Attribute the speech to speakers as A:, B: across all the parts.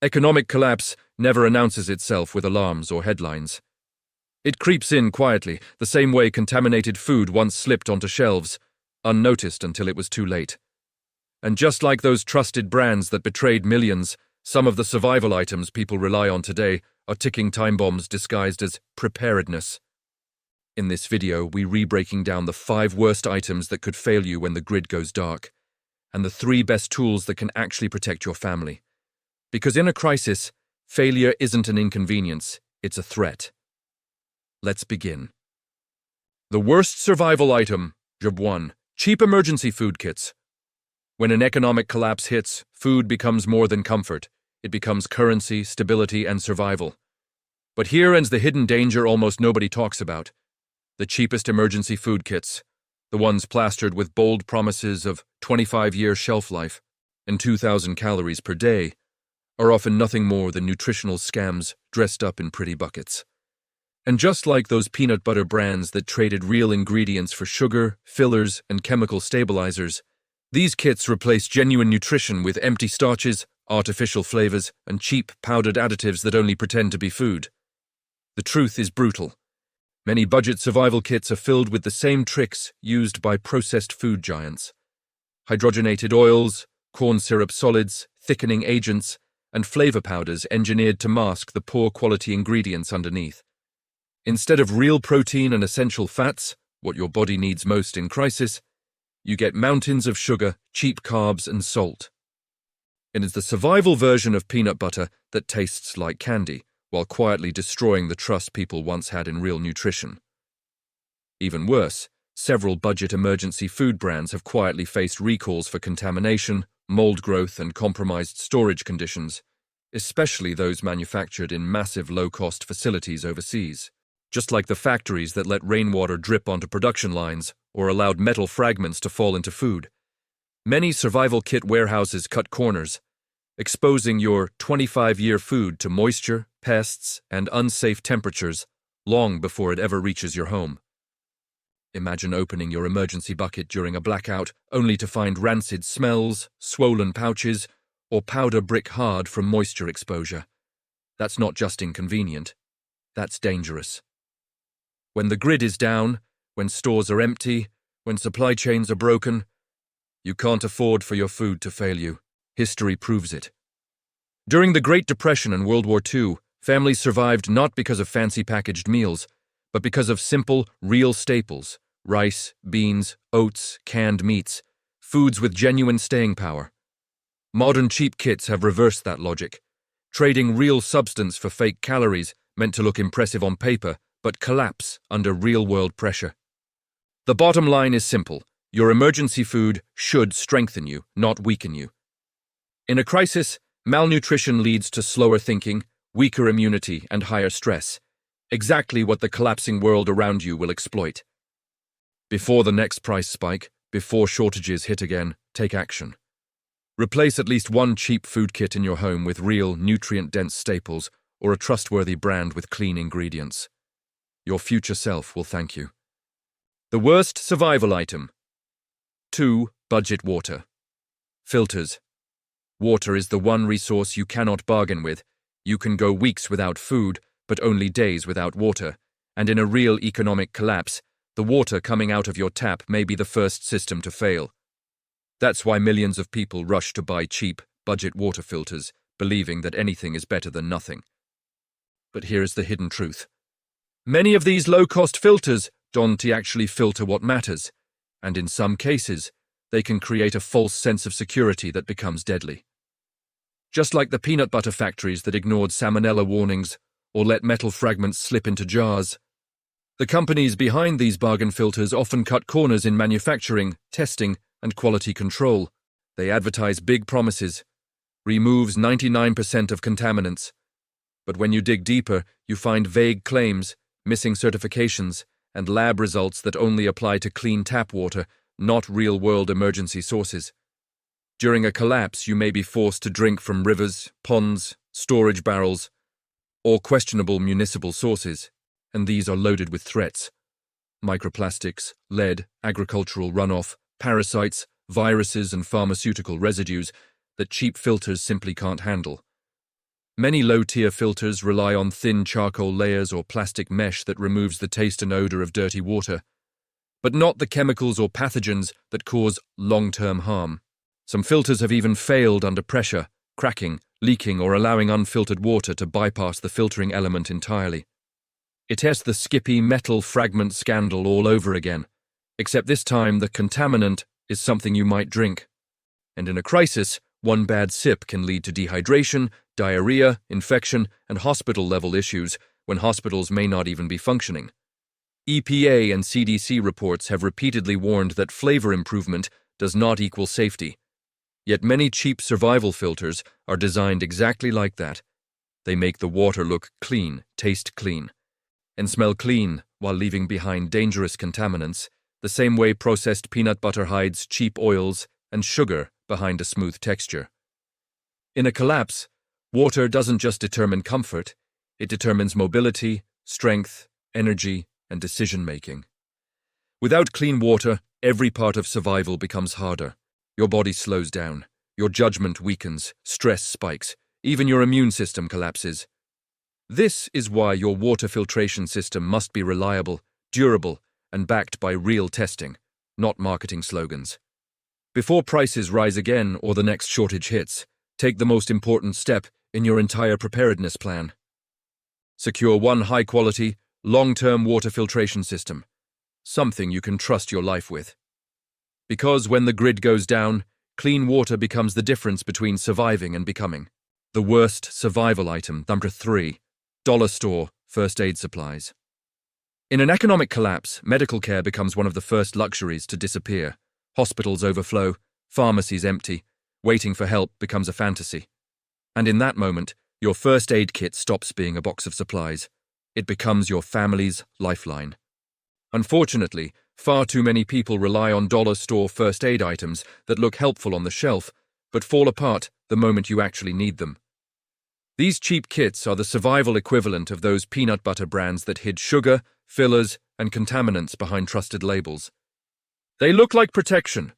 A: Economic collapse never announces itself with alarms or headlines. It creeps in quietly, the same way contaminated food once slipped onto shelves, unnoticed until it was too late. And just like those trusted brands that betrayed millions, some of the survival items people rely on today are ticking time bombs disguised as preparedness. In this video, we re-breaking down the 5 worst items that could fail you when the grid goes dark, and the 3 best tools that can actually protect your family. Because in a crisis, failure isn't an inconvenience, it's a threat. Let's begin. The worst survival item, Job 1, cheap emergency food kits. When an economic collapse hits, food becomes more than comfort. It becomes currency, stability, and survival. But here ends the hidden danger almost nobody talks about. The cheapest emergency food kits, the ones plastered with bold promises of 25-year shelf life and 2,000 calories per day, are often nothing more than nutritional scams dressed up in pretty buckets. And just like those peanut butter brands that traded real ingredients for sugar, fillers, and chemical stabilizers, these kits replace genuine nutrition with empty starches, artificial flavors, and cheap powdered additives that only pretend to be food. The truth is brutal. Many budget survival kits are filled with the same tricks used by processed food giants. Hydrogenated oils, corn syrup solids, thickening agents, and flavor powders engineered to mask the poor quality ingredients underneath. Instead of real protein and essential fats, what your body needs most in crisis, you get mountains of sugar, cheap carbs, and salt. It is the survival version of peanut butter that tastes like candy, while quietly destroying the trust people once had in real nutrition. Even worse, several budget emergency food brands have quietly faced recalls for contamination, mold growth, and compromised storage conditions, especially those manufactured in massive low-cost facilities overseas. Just like the factories that let rainwater drip onto production lines or allowed metal fragments to fall into food. Many survival kit warehouses cut corners, exposing your 25-year food to moisture, pests, and unsafe temperatures long before it ever reaches your home. Imagine opening your emergency bucket during a blackout only to find rancid smells, swollen pouches, or powder brick hard from moisture exposure. That's not just inconvenient, that's dangerous. When the grid is down, when stores are empty, when supply chains are broken, you can't afford for your food to fail you. History proves it. During the Great Depression and World War II, families survived not because of fancy packaged meals, but because of simple, real staples: rice, beans, oats, canned meats, foods with genuine staying power. Modern cheap kits have reversed that logic, trading real substance for fake calories meant to look impressive on paper, but collapse under real-world pressure. The bottom line is simple: your emergency food should strengthen you, not weaken you. In a crisis, malnutrition leads to slower thinking, weaker immunity, and higher stress, exactly what the collapsing world around you will exploit. Before the next price spike, before shortages hit again, take action. Replace at least one cheap food kit in your home with real, nutrient-dense staples or a trustworthy brand with clean ingredients. Your future self will thank you. The worst survival item. 2. Budget water. Filters. Water is the one resource you cannot bargain with. You can go weeks without food, but only days without water. And in a real economic collapse, the water coming out of your tap may be the first system to fail. That's why millions of people rush to buy cheap, budget water filters, believing that anything is better than nothing. But here is the hidden truth. Many of these low-cost filters don't actually filter what matters, and in some cases, they can create a false sense of security that becomes deadly. Just like the peanut butter factories that ignored salmonella warnings or let metal fragments slip into jars, the companies behind these bargain filters often cut corners in manufacturing, testing, and quality control. They advertise big promises, removes 99% of contaminants, but when you dig deeper, you find vague claims, missing certifications, and lab results that only apply to clean tap water, not real-world emergency sources. During a collapse, you may be forced to drink from rivers, ponds, storage barrels, or questionable municipal sources, and these are loaded with threats. Microplastics, lead, agricultural runoff, parasites, viruses, and pharmaceutical residues that cheap filters simply can't handle. Many low-tier filters rely on thin charcoal layers or plastic mesh that removes the taste and odor of dirty water, but not the chemicals or pathogens that cause long-term harm. Some filters have even failed under pressure, cracking, leaking, or allowing unfiltered water to bypass the filtering element entirely. It's the Skippy metal fragment scandal all over again, except this time the contaminant is something you might drink. And in a crisis, one bad sip can lead to dehydration, diarrhea, infection, and hospital-level issues when hospitals may not even be functioning. EPA and CDC reports have repeatedly warned that flavor improvement does not equal safety. Yet many cheap survival filters are designed exactly like that. They make the water look clean, taste clean, and smell clean while leaving behind dangerous contaminants, the same way processed peanut butter hides cheap oils and sugar behind a smooth texture. In a collapse, water doesn't just determine comfort, it determines mobility, strength, energy, and decision-making. Without clean water, every part of survival becomes harder. Your body slows down, your judgment weakens, stress spikes, even your immune system collapses. This is why your water filtration system must be reliable, durable, and backed by real testing, not marketing slogans. Before prices rise again or the next shortage hits, take the most important step in your entire preparedness plan. Secure one high-quality, long-term water filtration system, something you can trust your life with. Because when the grid goes down, clean water becomes the difference between surviving and becoming. The worst survival item, number 3, dollar store first aid supplies. In an economic collapse, medical care becomes one of the first luxuries to disappear. Hospitals overflow, pharmacies empty, waiting for help becomes a fantasy. And in that moment, your first aid kit stops being a box of supplies. It becomes your family's lifeline. Unfortunately, far too many people rely on dollar store first aid items that look helpful on the shelf, but fall apart the moment you actually need them. These cheap kits are the survival equivalent of those peanut butter brands that hid sugar, fillers, and contaminants behind trusted labels. They look like protection,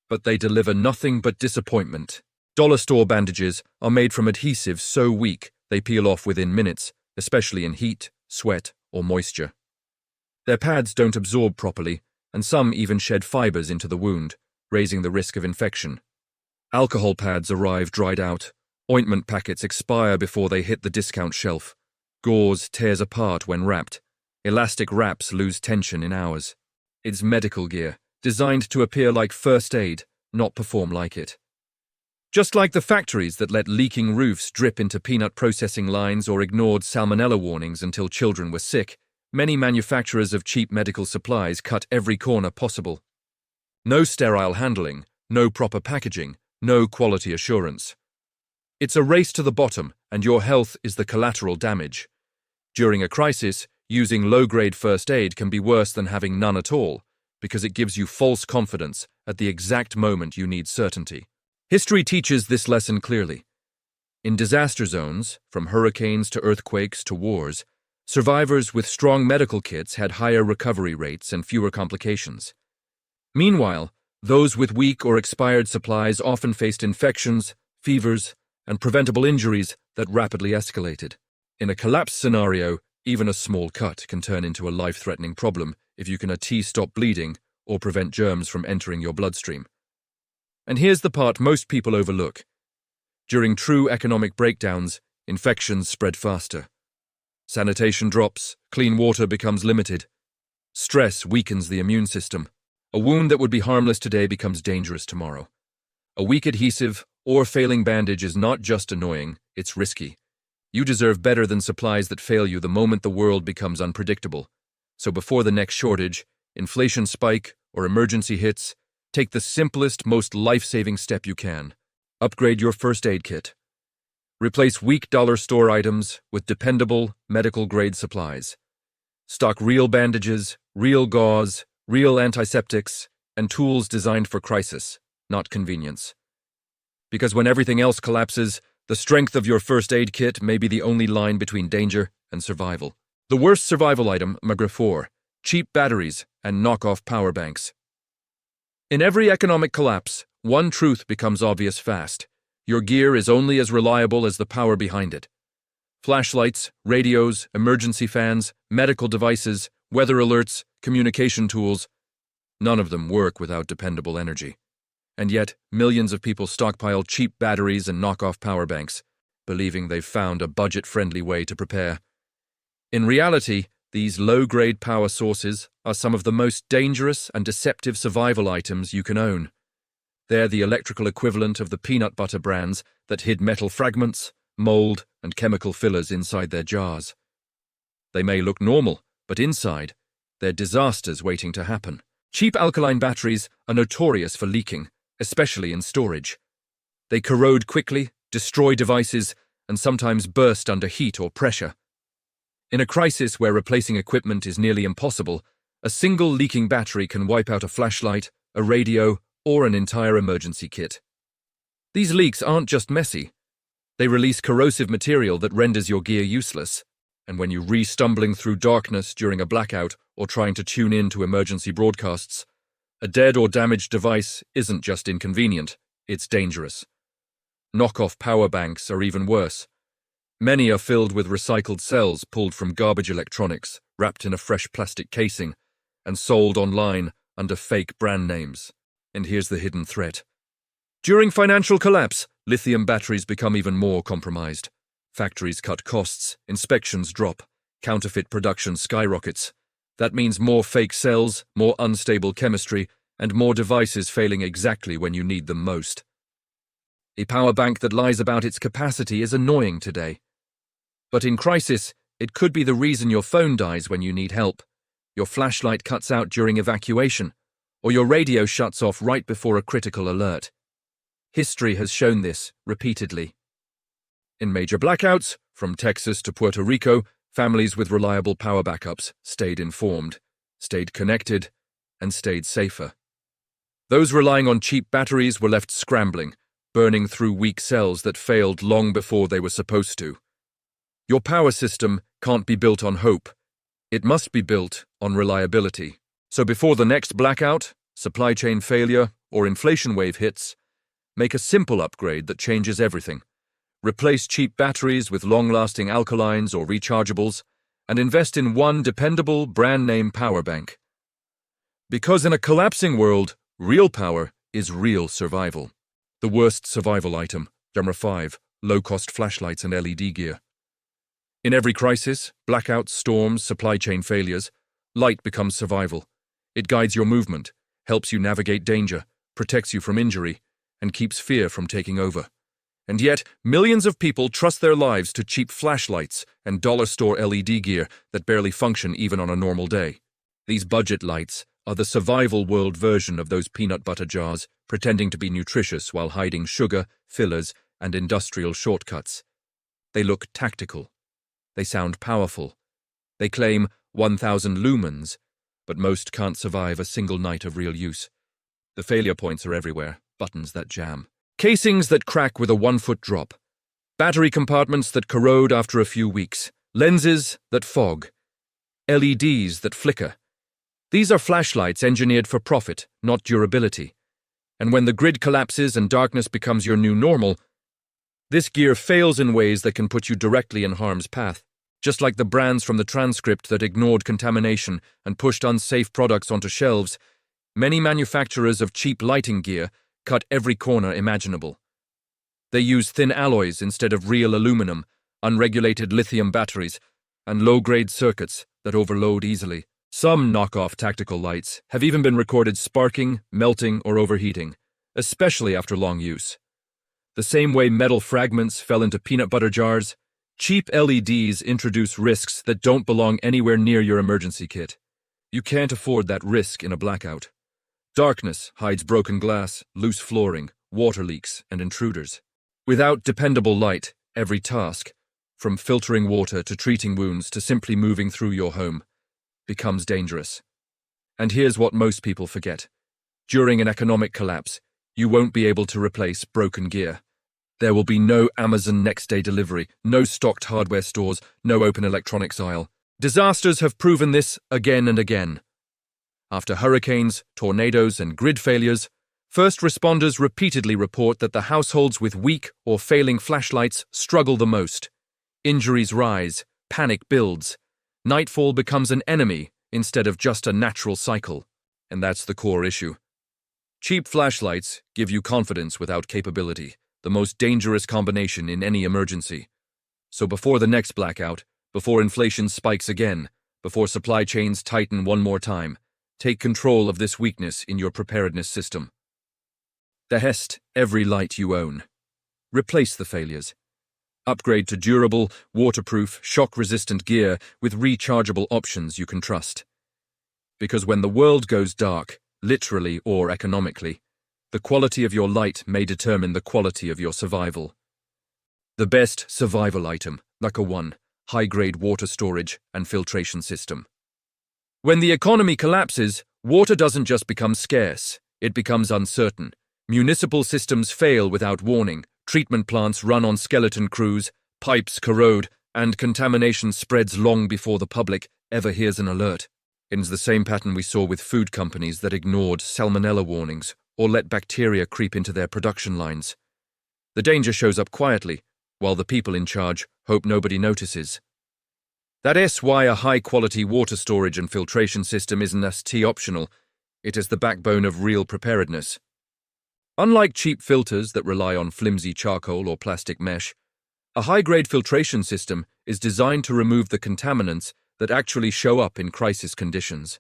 A: but they deliver nothing but disappointment. Dollar store bandages are made from adhesives so weak they peel off within minutes, especially in heat, sweat, or moisture. Their pads don't absorb properly, and some even shed fibers into the wound, raising the risk of infection. Alcohol pads arrive dried out. Ointment packets expire before they hit the discount shelf. Gauze tears apart when wrapped. Elastic wraps lose tension in hours. It's medical gear, designed to appear like first aid, not perform like it. Just like the factories that let leaking roofs drip into peanut processing lines or ignored salmonella warnings until children were sick, many manufacturers of cheap medical supplies cut every corner possible. No sterile handling, no proper packaging, no quality assurance. It's a race to the bottom, and your health is the collateral damage. During a crisis, using low-grade first aid can be worse than having none at all, because it gives you false confidence at the exact moment you need certainty. History teaches this lesson clearly. In disaster zones, from hurricanes to earthquakes to wars, survivors with strong medical kits had higher recovery rates and fewer complications. Meanwhile, those with weak or expired supplies often faced infections, fevers, and preventable injuries that rapidly escalated. In a collapse scenario, even a small cut can turn into a life-threatening problem if you can stop bleeding or prevent germs from entering your bloodstream. And here's the part most people overlook. During true economic breakdowns, infections spread faster. Sanitation drops, clean water becomes limited. Stress weakens the immune system. A wound that would be harmless today becomes dangerous tomorrow. A weak adhesive or failing bandage is not just annoying, it's risky. You deserve better than supplies that fail you the moment the world becomes unpredictable. So before the next shortage, inflation spike, or emergency hits, take the simplest, most life-saving step you can. Upgrade your first aid kit. Replace weak dollar store items with dependable, medical-grade supplies. Stock real bandages, real gauze, real antiseptics, and tools designed for crisis, not convenience. Because when everything else collapses, the strength of your first aid kit may be the only line between danger and survival. The worst survival item, number 4, cheap batteries and knockoff power banks. In every economic collapse, one truth becomes obvious fast. Your gear is only as reliable as the power behind it. Flashlights, radios, emergency fans, medical devices, weather alerts, communication tools, none of them work without dependable energy. And yet, millions of people stockpile cheap batteries and knock-off power banks, believing they've found a budget-friendly way to prepare. In reality, these low-grade power sources are some of the most dangerous and deceptive survival items you can own. They're the electrical equivalent of the peanut butter brands that hid metal fragments, mold, and chemical fillers inside their jars. They may look normal, but inside, they're disasters waiting to happen. Cheap alkaline batteries are notorious for leaking, especially in storage. They corrode quickly, destroy devices, and sometimes burst under heat or pressure. In a crisis where replacing equipment is nearly impossible, a single leaking battery can wipe out a flashlight, a radio, or an entire emergency kit. These leaks aren't just messy. They release corrosive material that renders your gear useless, and when you re-stumbling through darkness during a blackout or trying to tune in to emergency broadcasts, a dead or damaged device isn't just inconvenient, it's dangerous. Knock-off power banks are even worse. Many are filled with recycled cells pulled from garbage electronics, wrapped in a fresh plastic casing, and sold online under fake brand names. And here's the hidden threat. During financial collapse, lithium batteries become even more compromised. Factories cut costs, inspections drop, counterfeit production skyrockets. That means more fake cells, more unstable chemistry, and more devices failing exactly when you need them most. A power bank that lies about its capacity is annoying today. But in crisis, it could be the reason your phone dies when you need help, your flashlight cuts out during evacuation, or your radio shuts off right before a critical alert. History has shown this repeatedly. In major blackouts, from Texas to Puerto Rico, families with reliable power backups stayed informed, stayed connected, and stayed safer. Those relying on cheap batteries were left scrambling, burning through weak cells that failed long before they were supposed to. Your power system can't be built on hope. It must be built on reliability. So before the next blackout, supply chain failure, or inflation wave hits, make a simple upgrade that changes everything. Replace cheap batteries with long-lasting alkalines or rechargeables, and invest in one dependable brand-name power bank. Because in a collapsing world, real power is real survival. The worst survival item, number 5, low-cost flashlights and LED gear. In every crisis, blackouts, storms, supply chain failures, light becomes survival. It guides your movement, helps you navigate danger, protects you from injury, and keeps fear from taking over. And yet, millions of people trust their lives to cheap flashlights and dollar store LED gear that barely function even on a normal day. These budget lights are the survival world version of those peanut butter jars, pretending to be nutritious while hiding sugar, fillers, and industrial shortcuts. They look tactical. They sound powerful. They claim 1,000 lumens, but most can't survive a single night of real use. The failure points are everywhere, buttons that jam. Casings that crack with a 1-foot drop. Battery compartments that corrode after a few weeks. Lenses that fog. LEDs that flicker. These are flashlights engineered for profit, not durability. And when the grid collapses and darkness becomes your new normal, this gear fails in ways that can put you directly in harm's path. Just like the brands from the transcript that ignored contamination and pushed unsafe products onto shelves, many manufacturers of cheap lighting gear cut every corner imaginable. They use thin alloys instead of real aluminum, unregulated lithium batteries, and low-grade circuits that overload easily. Some knockoff tactical lights have even been recorded sparking, melting, or overheating, especially after long use. The same way metal fragments fell into peanut butter jars, cheap LEDs introduce risks that don't belong anywhere near your emergency kit. You can't afford that risk in a blackout. Darkness hides broken glass, loose flooring, water leaks, and intruders. Without dependable light, every task, from filtering water to treating wounds to simply moving through your home, becomes dangerous. And here's what most people forget. During an economic collapse, you won't be able to replace broken gear. There will be no Amazon next-day delivery, no stocked hardware stores, no open electronics aisle. Disasters have proven this again and again. After hurricanes, tornadoes, and grid failures, First responders repeatedly report that the households with weak or failing flashlights struggle the most. Injuries rise, panic builds. Nightfall becomes an enemy instead of just a natural cycle. And that's the core issue. Cheap flashlights give you confidence without capability, the most dangerous combination in any emergency. So before the next blackout, before inflation spikes again, before supply chains tighten one more time, take control of this weakness in your preparedness system. Test every light you own. Replace the failures. Upgrade to durable, waterproof, shock-resistant gear with rechargeable options you can trust. Because when the world goes dark, literally or economically, the quality of your light may determine the quality of your survival. The best survival item, number 1, high-grade water storage and filtration system. When the economy collapses, water doesn't just become scarce, it becomes uncertain. Municipal systems fail without warning, treatment plants run on skeleton crews, pipes corrode, and contamination spreads long before the public ever hears an alert. It's the same pattern we saw with food companies that ignored salmonella warnings or let bacteria creep into their production lines. The danger shows up quietly, while the people in charge hope nobody notices. That is why a high-quality water storage and filtration system isn't ST optional. It is the backbone of real preparedness. Unlike cheap filters that rely on flimsy charcoal or plastic mesh, a high-grade filtration system is designed to remove the contaminants that actually show up in crisis conditions.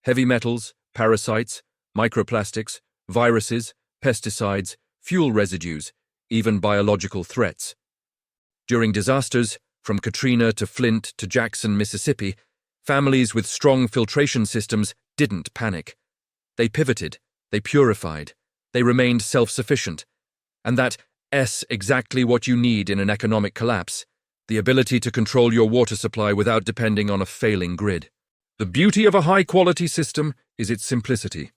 A: Heavy metals, parasites, microplastics, viruses, pesticides, fuel residues, even biological threats. During disasters, from Katrina to Flint to Jackson, Mississippi, families with strong filtration systems didn't panic. They pivoted, they purified, they remained self-sufficient. And that's exactly what you need in an economic collapse, the ability to control your water supply without depending on a failing grid. The beauty of a high-quality system is its simplicity.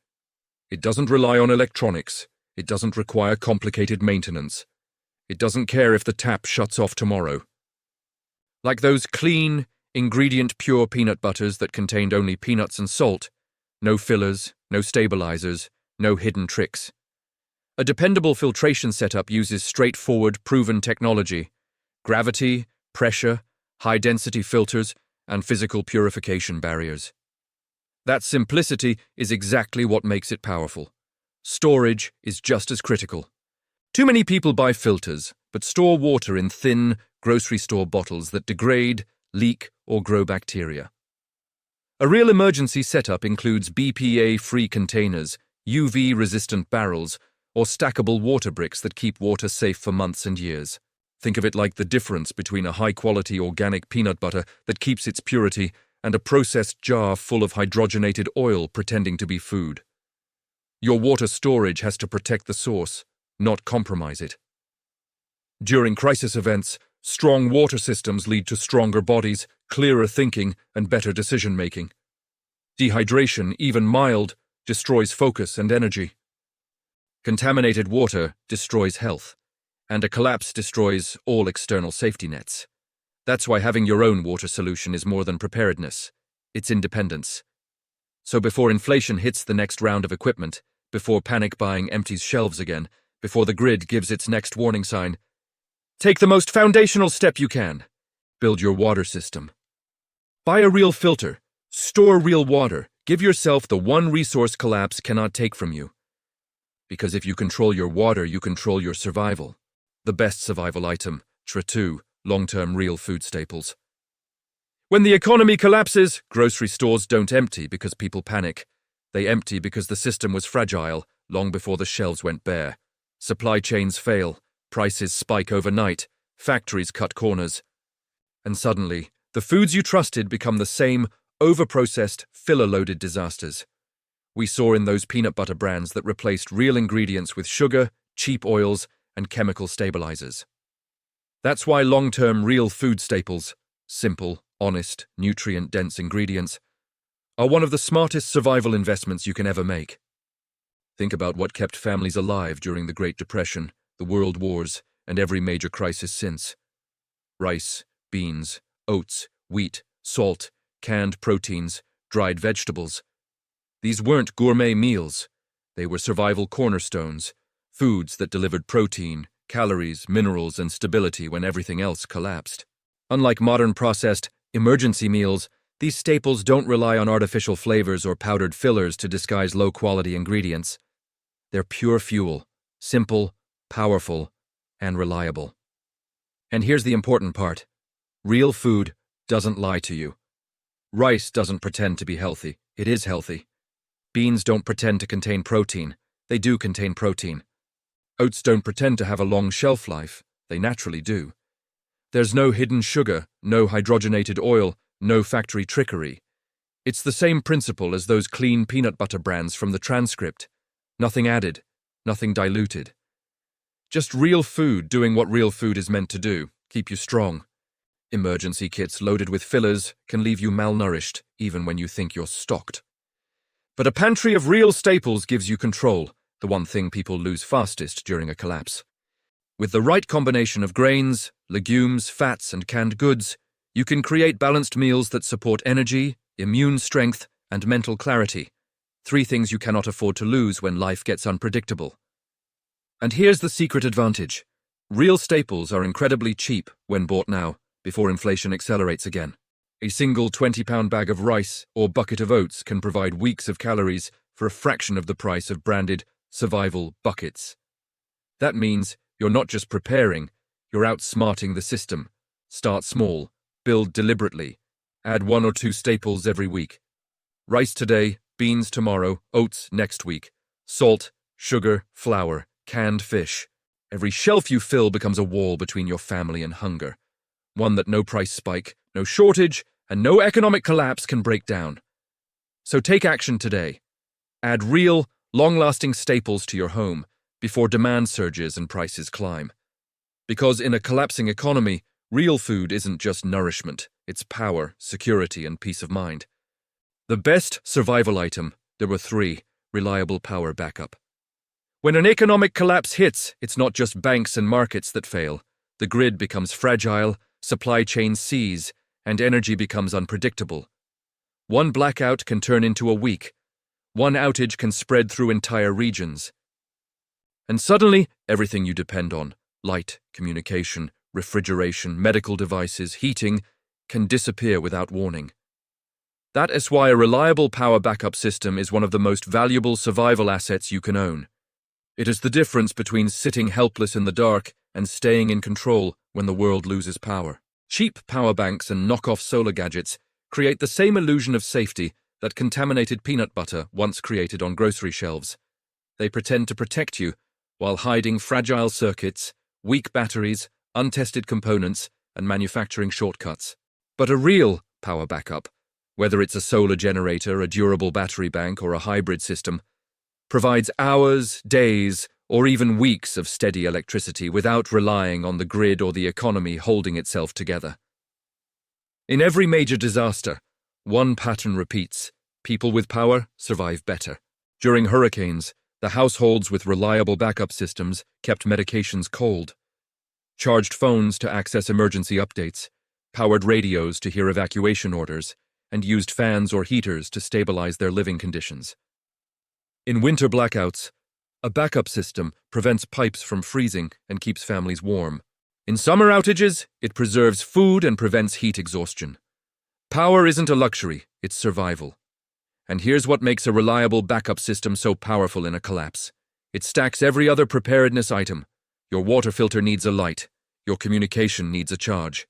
A: It doesn't rely on electronics. It doesn't require complicated maintenance. It doesn't care if the tap shuts off tomorrow. Like those clean, ingredient-pure peanut butters that contained only peanuts and salt, no fillers, no stabilizers, no hidden tricks. A dependable filtration setup uses straightforward, proven technology: gravity, pressure, high-density filters, and physical purification barriers. That simplicity is exactly what makes it powerful. Storage is just as critical. Too many people buy filters, but store water in thin, grocery store bottles that degrade, leak, or grow bacteria. A real emergency setup includes BPA-free containers, UV-resistant barrels, or stackable water bricks that keep water safe for months and years. Think of it like the difference between a high-quality organic peanut butter that keeps its purity and a processed jar full of hydrogenated oil pretending to be food. Your water storage has to protect the source, not compromise it. During crisis events, strong water systems lead to stronger bodies, clearer thinking, and better decision-making. Dehydration, even mild, destroys focus and energy. Contaminated water destroys health, and a collapse destroys all external safety nets. That's why having your own water solution is more than preparedness. It's independence. So before inflation hits the next round of equipment, before panic buying empties shelves again, before the grid gives its next warning sign, take the most foundational step you can. Build your water system. Buy a real filter. Store real water. Give yourself the one resource collapse cannot take from you. Because if you control your water, you control your survival. The best survival item, TRA2, long-term real food staples. When the economy collapses, grocery stores don't empty because people panic. They empty because the system was fragile long before the shelves went bare. Supply chains fail, prices spike overnight, factories cut corners. And suddenly, the foods you trusted become the same over-processed, filler-loaded disasters we saw in those peanut butter brands that replaced real ingredients with sugar, cheap oils, and chemical stabilizers. That's why long-term real food staples, simple, honest, nutrient-dense ingredients, are one of the smartest survival investments you can ever make. Think about what kept families alive during the Great Depression, the World Wars, and every major crisis since. Rice, beans, oats, wheat, salt, canned proteins, dried vegetables. These weren't gourmet meals. They were survival cornerstones, foods that delivered protein, calories, minerals, and stability when everything else collapsed. Unlike modern processed, emergency meals, these staples don't rely on artificial flavors or powdered fillers to disguise low-quality ingredients. They're pure fuel, simple, powerful, and reliable. And here's the important part. Real food doesn't lie to you. Rice doesn't pretend to be healthy. It is healthy. Beans don't pretend to contain protein. They do contain protein. Oats don't pretend to have a long shelf life. They naturally do. There's no hidden sugar, no hydrogenated oil, no factory trickery. It's the same principle as those clean peanut butter brands from the transcript. Nothing added, nothing diluted. Just real food doing what real food is meant to do, keep you strong. Emergency kits loaded with fillers can leave you malnourished, even when you think you're stocked. But a pantry of real staples gives you control, the one thing people lose fastest during a collapse. With the right combination of grains, legumes, fats, and canned goods, you can create balanced meals that support energy, immune strength, and mental clarity. 3 things you cannot afford to lose when life gets unpredictable. And here's the secret advantage. Real staples are incredibly cheap when bought now, before inflation accelerates again. A single 20-pound bag of rice or bucket of oats can provide weeks of calories for a fraction of the price of branded survival buckets. That means you're not just preparing, you're outsmarting the system. Start small, build deliberately, add 1 or 2 staples every week. Rice today, beans tomorrow, oats next week. Salt, sugar, flour, canned fish. Every shelf you fill becomes a wall between your family and hunger. One that no price spike, no shortage, and no economic collapse can break down. So take action today. Add real, long-lasting staples to your home before demand surges and prices climb. Because in a collapsing economy, real food isn't just nourishment, it's power, security, and peace of mind. The best survival item, there were 3, reliable power backup. When an economic collapse hits, it's not just banks and markets that fail. The grid becomes fragile, supply chains seize, and energy becomes unpredictable. One blackout can turn into a week. One outage can spread through entire regions. And suddenly, everything you depend on, light, communication, refrigeration, medical devices, heating, can disappear without warning. That is why a reliable power backup system is one of the most valuable survival assets you can own. It is the difference between sitting helpless in the dark and staying in control when the world loses power. Cheap power banks and knockoff solar gadgets create the same illusion of safety that contaminated peanut butter once created on grocery shelves. They pretend to protect you while hiding fragile circuits, weak batteries, untested components, and manufacturing shortcuts. But a real power backup, whether it's a solar generator, a durable battery bank, or a hybrid system, provides hours, days, or even weeks of steady electricity without relying on the grid or the economy holding itself together. In every major disaster, one pattern repeats. People with power survive better. During hurricanes, the households with reliable backup systems kept medications cold, charged phones to access emergency updates, powered radios to hear evacuation orders, and used fans or heaters to stabilize their living conditions. In winter blackouts, a backup system prevents pipes from freezing and keeps families warm. In summer outages, it preserves food and prevents heat exhaustion. Power isn't a luxury, it's survival. And here's what makes a reliable backup system so powerful in a collapse. It stacks every other preparedness item. Your water filter needs a light. Your communication needs a charge.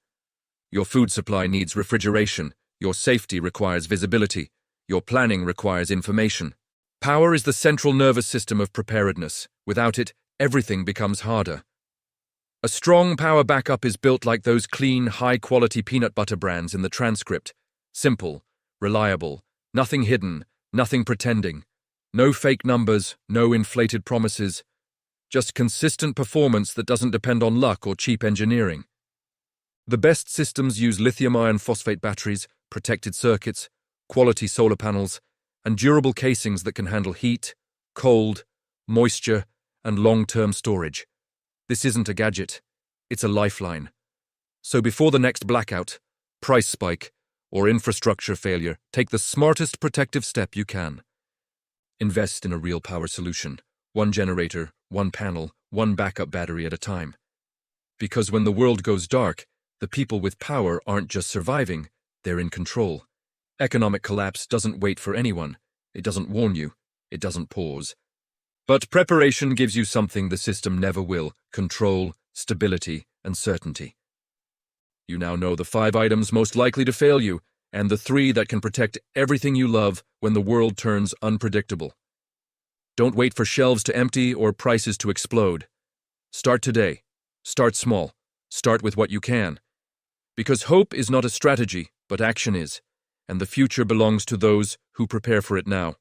A: Your food supply needs refrigeration. Your safety requires visibility. Your planning requires information. Power is the central nervous system of preparedness. Without it, everything becomes harder. A strong power backup is built like those clean, high-quality peanut butter brands in the transcript. Simple, reliable, nothing hidden, nothing pretending. No fake numbers, no inflated promises. Just consistent performance that doesn't depend on luck or cheap engineering. The best systems use lithium iron phosphate batteries, protected circuits, quality solar panels, and durable casings that can handle heat, cold, moisture, and long-term storage. This isn't a gadget, it's a lifeline. So before the next blackout, price spike, or infrastructure failure, take the smartest protective step you can. Invest in a real power solution. One generator, one panel, one backup battery at a time. Because when the world goes dark, the people with power aren't just surviving, they're in control. Economic collapse doesn't wait for anyone. It doesn't warn you. It doesn't pause. But preparation gives you something the system never will: control, stability, and certainty. You now know the 5 items most likely to fail you, and the 3 that can protect everything you love when the world turns unpredictable. Don't wait for shelves to empty or prices to explode. Start today. Start small. Start with what you can. Because hope is not a strategy, but action is, and the future belongs to those who prepare for it now.